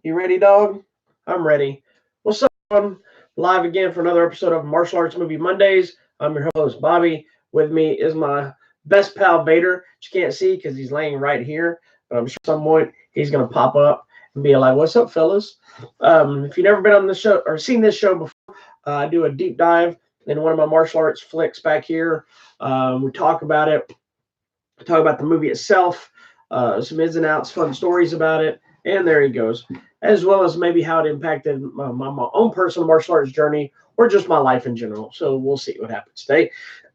You ready, dog? I'm ready. What's up? I'm live again for another episode of Martial Arts Movie Mondays. I'm your host, Bobby. With me is my best pal, Vader. You can't see because he's laying right here, but I'm sure at some point he's going to pop up and be like, "What's up, fellas?" If you've never been on the show or seen this show before, I do a deep dive in one of my martial arts flicks back here. We talk about it, talk about the movie itself, some ins and outs, fun stories about it, and there he goes, as well as maybe how it impacted my own personal martial arts journey or just my life in general. So we'll see what happens today.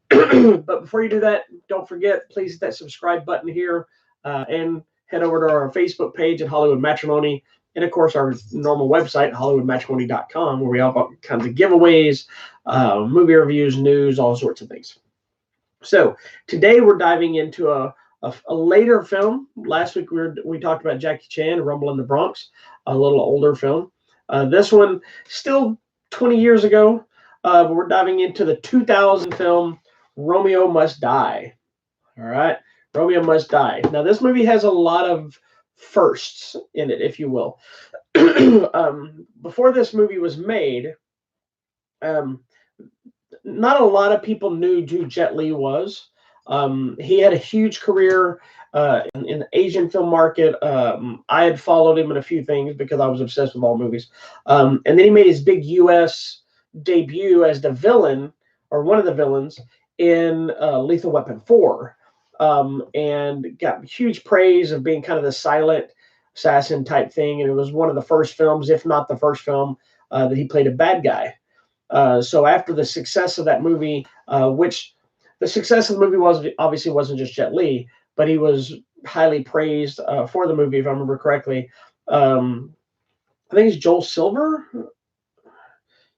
But before you do that, don't forget, please hit that subscribe button here and head over to our Facebook page at Hollywood Matrimony. And of course, our normal website, HollywoodMatrimony.com, where we have all kinds of giveaways, movie reviews, news, all sorts of things. So today we're diving into a later film. Last week we talked about Jackie Chan, Rumble in the Bronx, a little older film. This one still 20 years ago, but we're diving into the 2000 film Romeo Must Die. All right, Romeo Must Die. Now this movie has a lot of firsts in it, if you will. Before this movie was made, not a lot of people knew who Jet Li was. He had a huge career in the Asian film market. I had followed him in a few things because I was obsessed with all movies. And then he made his big U.S. debut as the villain, or one of the villains, in Lethal Weapon 4. And got huge praise of being kind of the silent assassin type thing. And it was one of the first films, if not the first film, that he played a bad guy. So after the success of that movie, which the success of the movie was obviously wasn't just Jet Li, but he was highly praised for the movie, if I remember correctly. I think it's Joel Silver.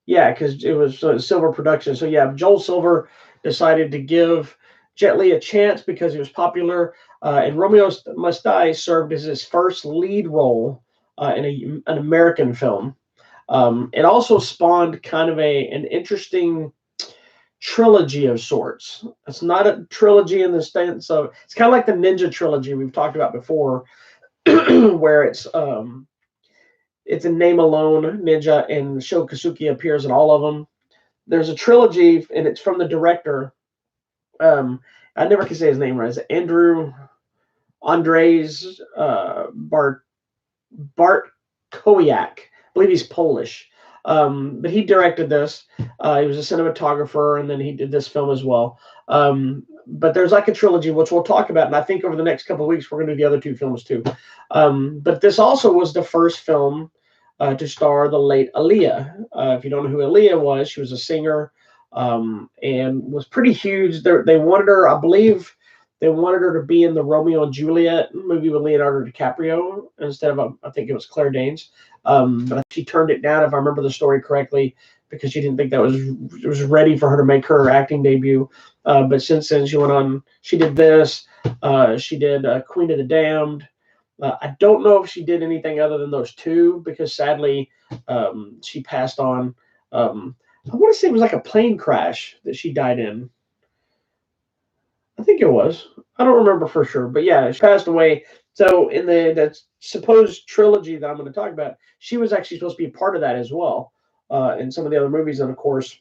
Yeah, because it was Silver Production. So yeah, Joel Silver decided to give Jet Li a chance because he was popular. And Romeo Must Die served as his first lead role in an American film. It also spawned kind of an interesting trilogy of sorts. It's not a trilogy in the sense of, it's kind of like the Ninja trilogy we've talked about before, where it's a name alone ninja, and Sho Kosugi appears in all of them. There's a trilogy, and it's from the director. I never can say his name right. It's Andrzej Bartkowiak. I believe he's Polish. But he directed this. He was a cinematographer, and then he did this film as well. But there's like a trilogy, which we'll talk about. And I think over the next couple of weeks, we're going to do the other two films too. But this also was the first film to star the late Aaliyah. If you don't know who Aaliyah was, she was a singer and was pretty huge. They wanted her, I believe, they wanted her to be in the Romeo and Juliet movie with Leonardo DiCaprio instead of, I think it was Claire Danes. But she turned it down, if I remember the story correctly, because she didn't think that was ready for her to make her acting debut. But since then, she went on. She did this. She did Queen of the Damned. I don't know if she did anything other than those two, because sadly, she passed on. I want to say it was like a plane crash that she died in. I think it was. I don't remember for sure, but yeah, she passed away. So in the supposed trilogy that I'm going to talk about, she was actually supposed to be a part of that as well in some of the other movies, and of course,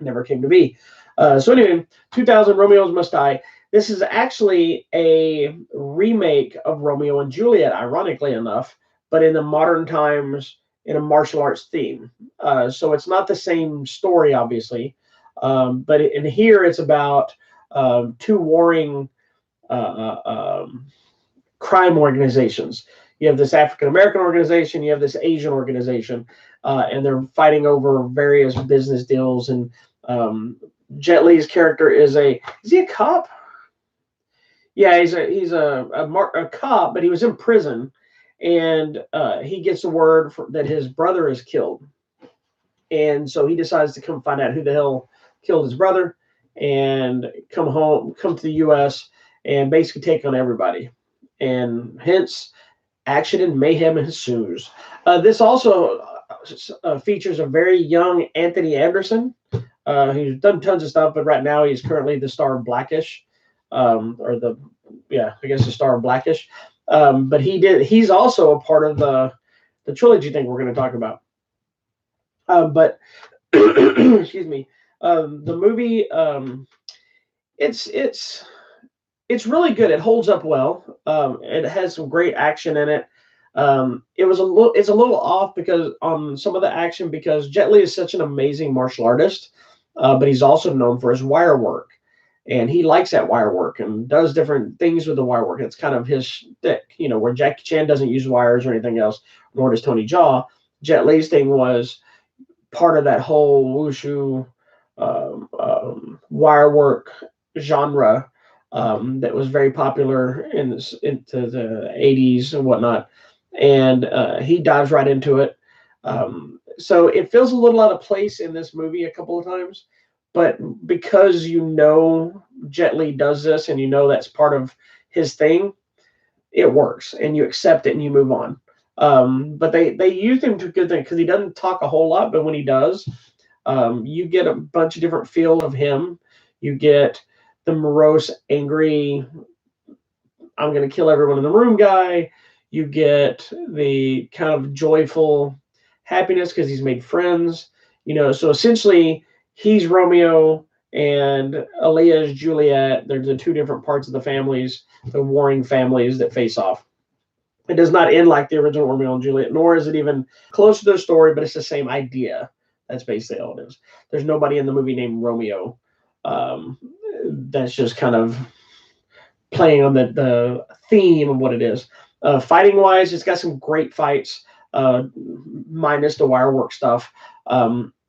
never came to be. So anyway, 2000 Romeo Must Die. This is actually a remake of Romeo and Juliet, ironically enough, but in the modern times in a martial arts theme. So it's not the same story, obviously, but in here it's about two warring crime organizations. You have this African American organization, you have this Asian organization, and they're fighting over various business deals. And Jet Li's character is he a cop? Yeah, he's a cop, but he was in prison, and he gets a word that his brother is killed, and so he decides to come find out who the hell killed his brother, and come to the U.S. and basically take on everybody, and hence action and mayhem ensues. This also features a very young Anthony Anderson. He's done tons of stuff, but right now he's currently the star of Blackish, I guess the star of Blackish. But he's also a part of the trilogy thing we're going to talk about. But excuse me, the movie, it's it's it's really good. It holds up well. It has some great action in it. It's a little off because on some of the action because Jet Li is such an amazing martial artist, but he's also known for his wire work, and he likes that wire work and does different things with the wire work. It's kind of his shtick, where Jackie Chan doesn't use wires or anything else, nor does Tony Jaa. Jet Li's thing was part of that whole wushu wire work genre that was very popular into the 80s and whatnot. And he dives right into it. So it feels a little out of place in this movie a couple of times. But because Jet Li does this and that's part of his thing, it works and you accept it and you move on. But they used him to a good thing because he doesn't talk a whole lot, but when he does, you get a bunch of different feels of him. You get the morose, angry, I'm going to kill everyone in the room guy. You get the kind of joyful happiness because he's made friends. So essentially he's Romeo and Aaliyah is Juliet. They're the two different parts of the families, the warring families that face off. It does not end like the original Romeo and Juliet, nor is it even close to the story, but it's the same idea. That's basically all it is. There's nobody in the movie named Romeo. That's just kind of playing on the theme of what it is. Fighting wise, it's got some great fights, minus the wire work stuff,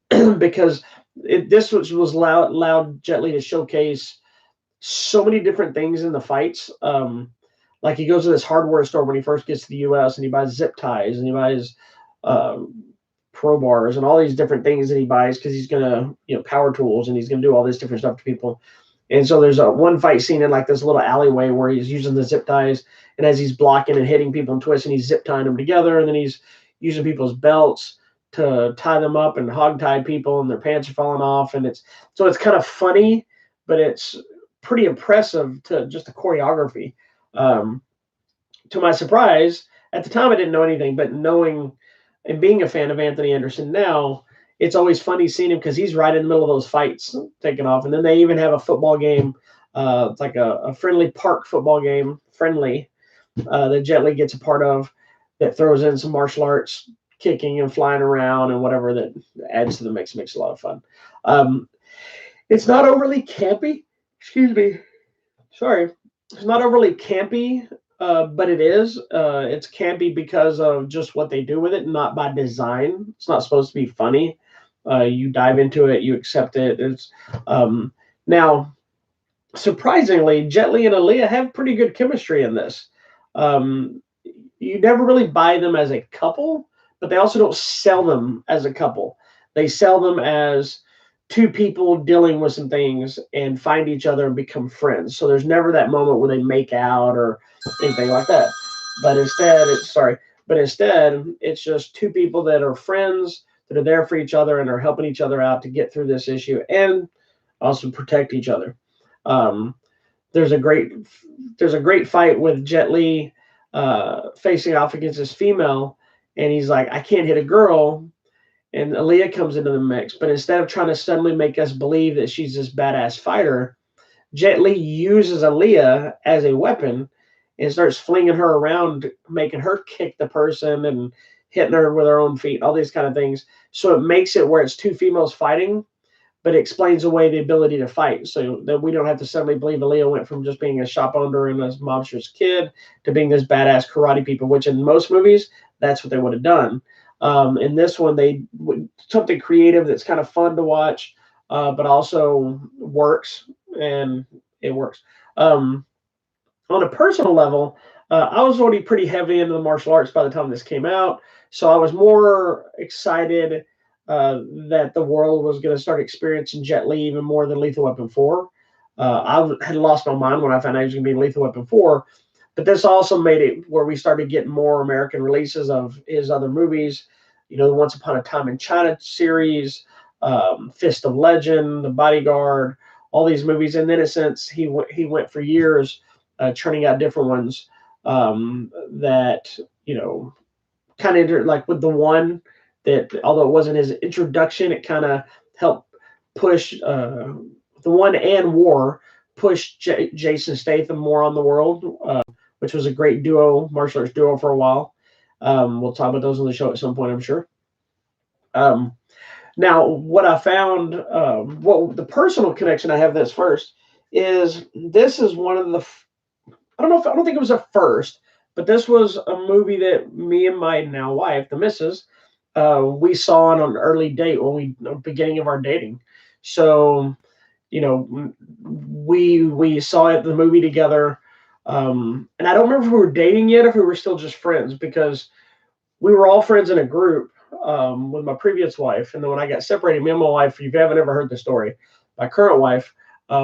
because this was allowed Jet Li to showcase so many different things in the fights. Like he goes to this hardware store when he first gets to the U.S. and he buys zip ties and he buys crowbars and all these different things that he buys because he's gonna, power tools and he's gonna do all this different stuff to people. And so there's one fight scene in like this little alleyway where he's using the zip ties, and as he's blocking and hitting people and twisting, he's zip tying them together, and then he's using people's belts to tie them up and hog tie people, and their pants are falling off, and it's kind of funny, but it's pretty impressive to just the choreography. To my surprise, at the time I didn't know anything, but knowing and being a fan of Anthony Anderson now, it's always funny seeing him because he's right in the middle of those fights taking off. And then they even have a football game, it's like a friendly park football game, that Jet Li gets a part of, that throws in some martial arts, kicking and flying around and whatever that adds to the mix. Makes a lot of fun. It's not overly campy. Excuse me. Sorry. It's not overly campy, but it is. It's campy because of just what they do with it, not by design. It's not supposed to be funny. You dive into it, you accept it. It's now, surprisingly, Jet Li and Aaliyah have pretty good chemistry in this. You never really buy them as a couple, but they also don't sell them as a couple. They sell them as two people dealing with some things and find each other and become friends. So there's never that moment where they make out or anything like that. But instead, it's just two people that are friends that are there for each other and are helping each other out to get through this issue and also protect each other. There's a great fight with Jet Li facing off against this female, and he's like, I can't hit a girl. And Aaliyah comes into the mix, but instead of trying to suddenly make us believe that she's this badass fighter, Jet Li uses Aaliyah as a weapon and starts flinging her around, making her kick the person and hitting her with her own feet, all these kind of things. So it makes it where it's two females fighting, but it explains away the ability to fight, so that we don't have to suddenly believe Aaliyah went from just being a shop owner and a mobster's kid to being this badass karate people, which in most movies, that's what they would have done. In this one, they something creative that's kind of fun to watch, but also works, and it works. On a personal level, I was already pretty heavy into the martial arts by the time this came out, so I was more excited that the world was going to start experiencing Jet Li even more than Lethal Weapon 4. I had lost my mind when I found out he was going to be in Lethal Weapon 4, but this also made it where we started getting more American releases of his other movies. The Once Upon a Time in China series, Fist of Legend, The Bodyguard, all these movies. And then, in a sense, he went for years churning out different ones that kind of like with the one that, although it wasn't his introduction, it kind of helped push the one and War pushed Jason Statham more on the world, which was a great duo, martial arts duo for a while. We'll talk about those on the show at some point, I'm sure. Um, Now, what I found, what the personal connection I have this first is this is one of the, I don't think it was a first, but this was a movie that me and my now wife, the missus, we saw on an early date when beginning of our dating. So, you know, we saw it, the movie together. And I don't remember if we were dating yet, if we were still just friends, because we were all friends in a group with my previous wife, and then when I got separated, me and my wife, if you haven't ever heard the story, my current wife,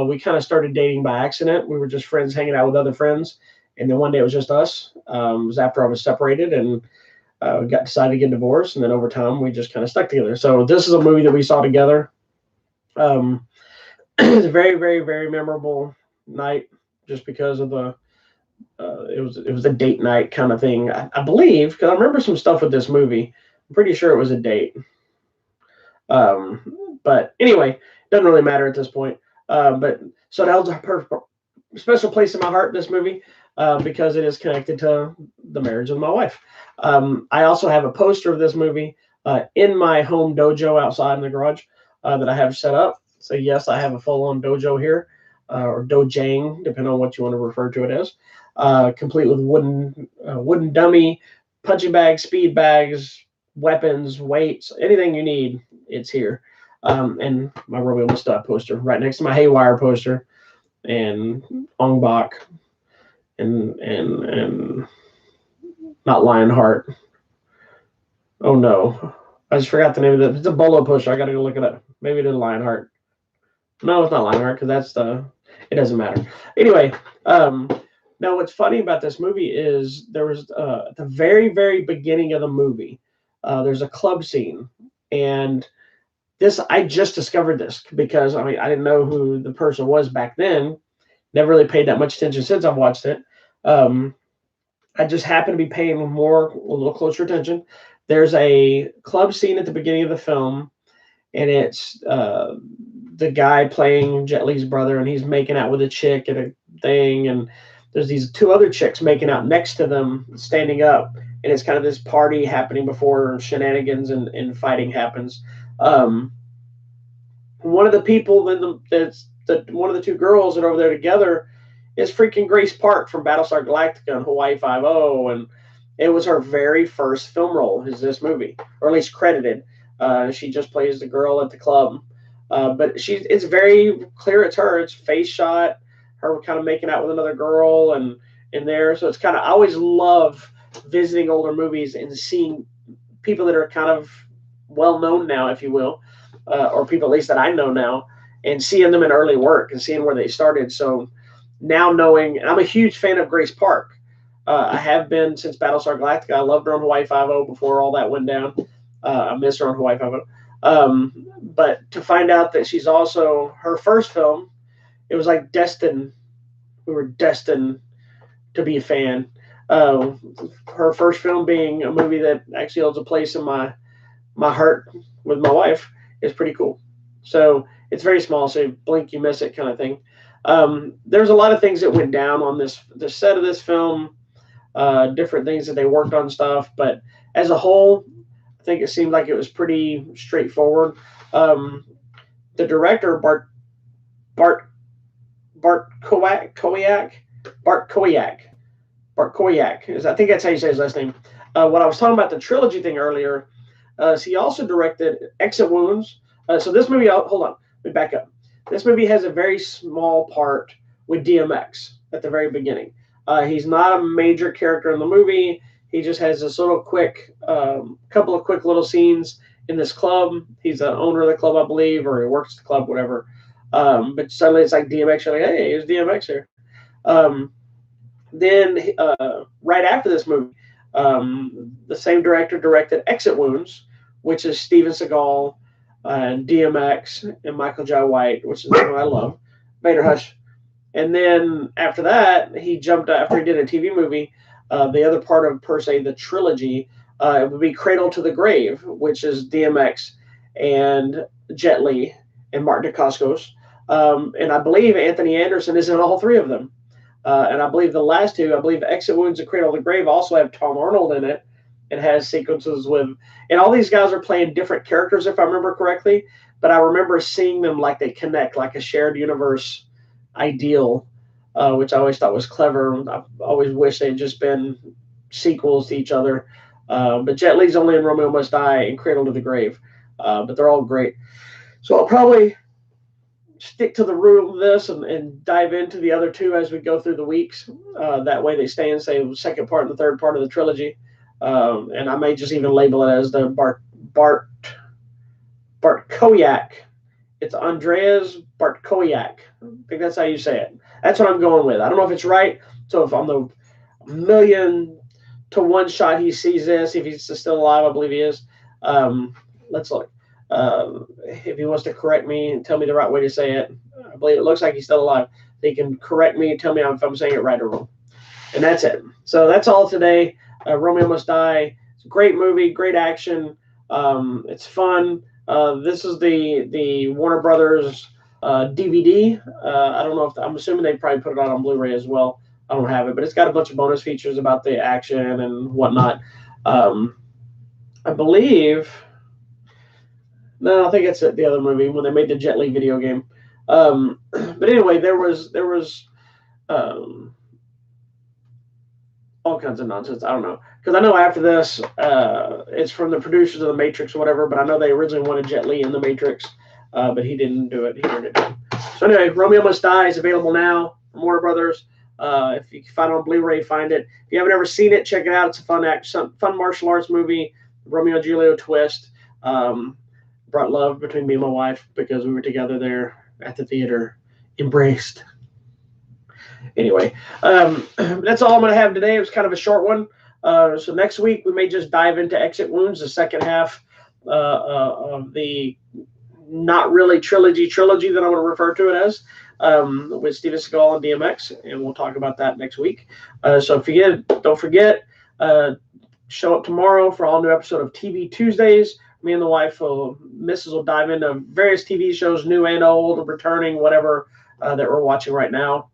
we kind of started dating by accident. We were just friends hanging out with other friends, and then one day it was just us. It was after I was separated, and got decided to get divorced, and then over time we just kind of stuck together. So this is a movie that we saw together. Um, it's a very, very, very memorable night, just because of the it was a date night kind of thing, I believe, because I remember some stuff with this movie. I'm pretty sure it was a date. But anyway, doesn't really matter at this point. But so that holds a special place in my heart, this movie, because it is connected to the marriage of my wife. I also have a poster of this movie in my home dojo outside in the garage that I have set up. So yes, I have a full-on dojo here, or dojang, depending on what you want to refer to it as. Complete with wooden dummy, punching bags, speed bags, weapons, weights, anything you need, it's here. And my Romeo Must Die poster right next to my Haywire poster, and Ong Bak, and not Lionheart. Oh no, I just forgot the name of it. It's a Bolo poster. I gotta go look it up. Maybe it is Lionheart. No, it's not Lionheart, because that's the. It doesn't matter. Anyway, now what's funny about this movie is there was at the very, very beginning of the movie, there's a club scene, and this I just discovered this because I mean I didn't know who the person was back then. Never really paid that much attention since I've watched it. Um, I just happened to be paying a little closer attention. There's a club scene at the beginning of the film, and it's the guy playing Jet Li's brother, and he's making out with a chick at a thing, and there's these two other chicks making out next to them, standing up, and it's kind of this party happening before shenanigans and fighting happens. Um, One of the people one of the two girls that are over there together is freaking Grace Park from Battlestar Galactica and Hawaii Five O, and it was her very first film role is this movie, or at least credited. She just plays the girl at the club, but it's very clear it's her. It's face shot, her kind of making out with another girl, and in there. So it's kind of I always love visiting older movies and seeing people that are kind of well known now, if you will, or people at least that I know now, and seeing them in early work and seeing where they started. So now knowing, and I'm a huge fan of Grace Park. I have been since Battlestar Galactica. I loved her on Hawaii Five-O before all that went down. I miss her on Hawaii Five-O. But to find out that she's also, her first film, it was like destined. We were destined to be a fan. Her first film being a movie that actually holds a place in my heart with my wife is pretty cool. So it's very small, so you blink, you miss it kind of thing. There's a lot of things that went down on the set of this film, different things that they worked on stuff, but as a whole, I think it seemed like it was pretty straightforward. The director, Bart Koyak, is, I think that's how you say his last name. What I was talking about the trilogy thing earlier, he also directed Exit Wounds. So this movie, hold on, let me back up. This movie has a very small part with DMX at the very beginning. He's not a major character in the movie. He just has this little quick, couple of quick little scenes in this club. He's the owner of the club, I believe, or he works the club, whatever. But suddenly it's like DMX. You're like, hey, here's DMX here. Then right after this movie, the same director directed Exit Wounds, which is Steven Seagal and DMX and Michael Jai White, which is one I love. Vader Hush. And then after that, he jumped after he did a TV movie. The other part of, per se, the trilogy it would be Cradle to the Grave, which is DMX and Jet Li and Martin Dacascos. And I believe Anthony Anderson is in all three of them. And I believe the last two, I believe Exit Wounds and Cradle to the Grave also have Tom Arnold in it. It has sequences with, and all these guys are playing different characters, if I remember correctly. But I remember seeing them like they connect, like a shared universe ideal, which I always thought was clever. I always wish they'd just been sequels to each other. But Jet Li's only in Romeo Must Die and Cradle to the Grave. But they're all great. So I'll probably stick to the rule of this and dive into the other two as we go through the weeks. That way they stay in, say, the second part and the third part of the trilogy. And I may just even label it as the Bartkowiak. It's Andreas Bartkowiak. I think that's how you say it. That's what I'm going with. I don't know if it's right. So if on the 1,000,000 to 1 shot he sees this, if he's still alive, I believe he is. Let's look. If he wants to correct me and tell me the right way to say it, I believe it looks like he's still alive. He can correct me and tell me if I'm saying it right or wrong. And that's it. So that's all today. Romeo Must Die. It's a great movie, great action. It's fun. This is the Warner Brothers DVD. I don't know if I'm assuming they probably put it on Blu-ray as well. I don't have it, but it's got a bunch of bonus features about the action and whatnot. I believe. No, I think it's the other movie when they made the Jet Li video game. But anyway, there was all kinds of nonsense. I don't know, because I know after this, it's from the producers of The Matrix or whatever. But I know they originally wanted Jet Li in The Matrix, but he didn't do it. He turned it down. So anyway, Romeo Must Die is available now from Warner Brothers. If you can find it on Blu-ray, find it. If you haven't ever seen it, check it out. It's a fun martial arts movie. Romeo and Juliet twist. Brought love between me and my wife because we were together there at the theater, embraced. Anyway, that's all I'm going to have today. It was kind of a short one. So next week we may just dive into Exit Wounds, the second half of the not really trilogy that I want to refer to it as, with Steven Seagal and DMX, and we'll talk about that next week. So don't forget, show up tomorrow for all new episode of TV Tuesdays. Me and the wife, Mrs. will dive into various TV shows, new and old, returning, whatever that we're watching right now.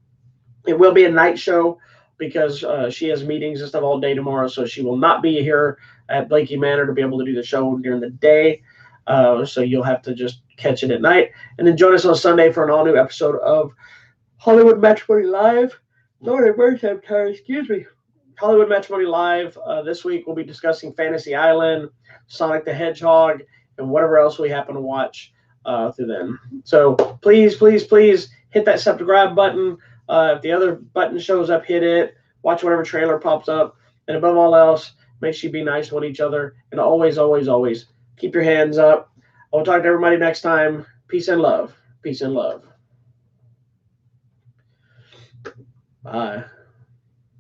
It will be a night show because she has meetings and stuff all day tomorrow, so she will not be here at Blakey Manor to be able to do the show during the day. So you'll have to just catch it at night. And then join us on Sunday for an all-new episode of Hollywood Matrimony Live. Lord have mercy, I'm tired. Excuse me. Hollywood Matrimony Live. This week we'll be discussing Fantasy Island, Sonic the Hedgehog, and whatever else we happen to watch through then. So please, please, please hit that subscribe button. If the other button shows up, hit it. Watch whatever trailer pops up. And above all else, make sure you be nice to each other. And always, always, always keep your hands up. I'll talk to everybody next time. Peace and love. Peace and love. Bye.